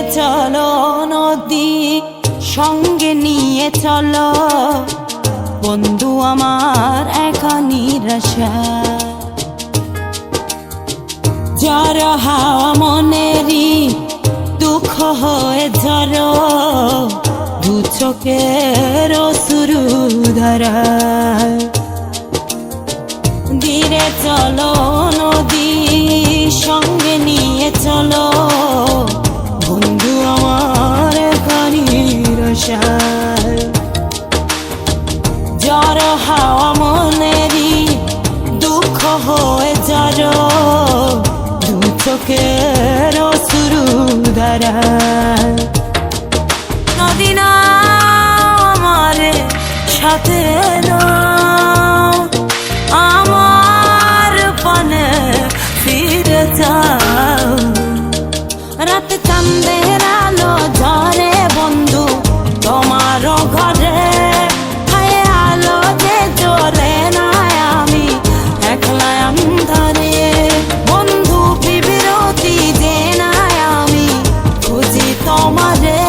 চলো নদী সঙ্গে নিয়ে চলো বন্ধু আমার একা নিরাশা ঝড় হাওয়া মনেরই দুঃখ হয়ে ঝড় দু চোখের অশ্রু ধারা ধীরে চলো নদী সঙ্গে নিয়ে চলো বন্ধু আমার একা নিরাশা ঝড় হাওয়া মনেরই দুঃখ হয়ে ঝড় দু চোখের অশ্রু ধারা নদী না আমার সাথে আমার পানে ফিরে যাও রাত চাঁদের আলো ঝরে বন্ধু তোমার ঘরে হায় আলো যে জ্বলে না আমি একলা অন্ধকারে বন্ধু বিরতি যে না আমি খুঁজি তোমারে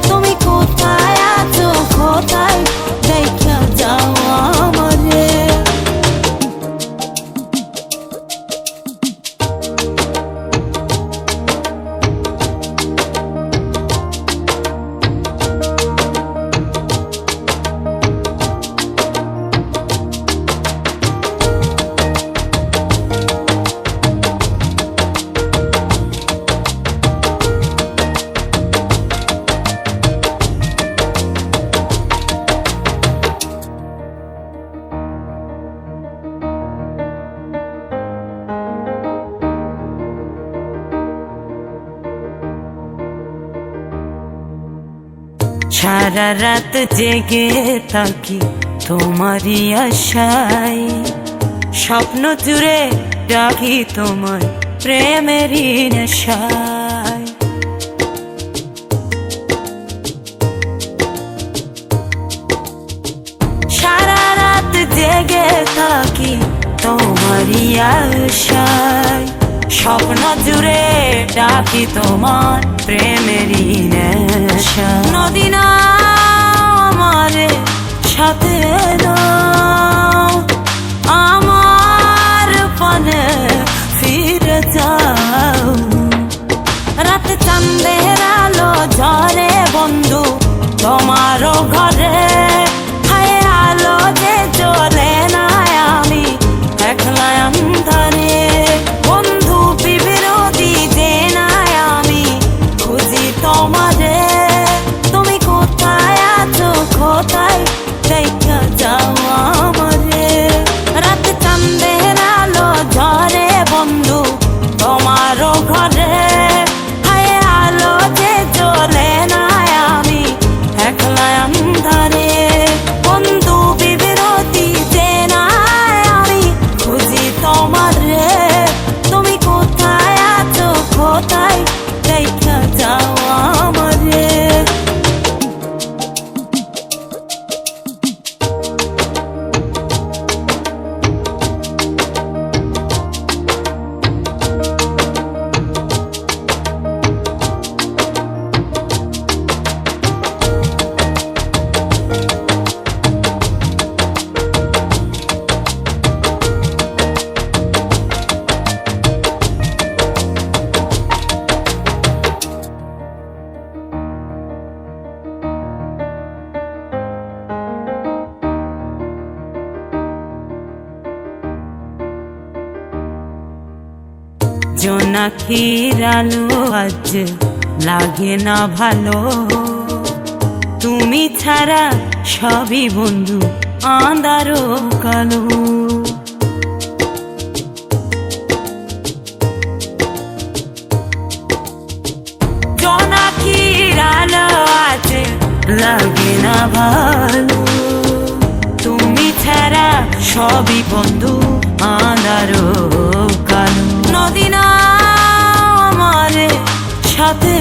তুমি কোথায় আছো কোথায় দেখা যাও আমারে সারা রাত জেগে থাকি তোমারই আশায় স্বপ্ন জুড়ে ডাকি তোমার প্রেমেরই নেশায় সারা রাত জেগে থাকি তোমারই আশায় স্বপ্ন জুড়ে ডাকি তোমার প্রেমেরই নেশা নদী না আমার সাথে আমার পানে ফিরে যাও রাত চাঁদের আলো ঝরে বন্ধু তোমার ঘরে হায় আলো যে জ্বলে না আমি একলা অন্ধকারে বন্ধু বিরতি যে না আমি খুঁজি তোমারে তুমি কোথায় আছো কোথায় দেখা যাও আমারে রাত চাঁদের আলো ঝরে বন্ধু তোমার ঘরে হায় আলো যে জ্বলে না আমি একলা অন্ধকারে বন্ধু বিরতি যে না আমি খুঁজি তোমারে তুমি কোথায় আছো কোথায় দেখা যাও আমারে জোনাকির আলো আজ লাগে না ভালো তুমি ছাড়া সবই বন্ধু আঁধারো কালো জোনাকির আলো আজ লাগে না ভালো তুমি ছাড়া সবই বন্ধু আঁধারো কালো নদী না আমার সাথে